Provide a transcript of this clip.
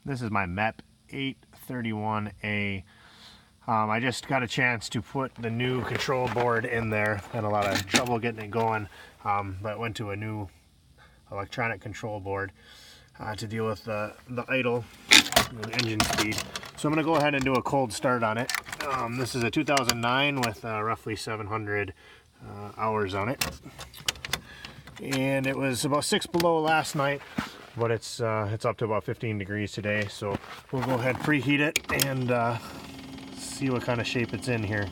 This is my MEP-831a. I just got a chance to put the new control board in there. Had a lot of trouble getting it going, but went to a new electronic control board to deal with the idle and engine speed. So I'm going to go ahead and do a cold start on it. This is a 2009 with roughly 700 hours on it. And it was about 6 below last night, but it's up to about 15 degrees today. So we'll go ahead and preheat it and see what kind of shape it's in here.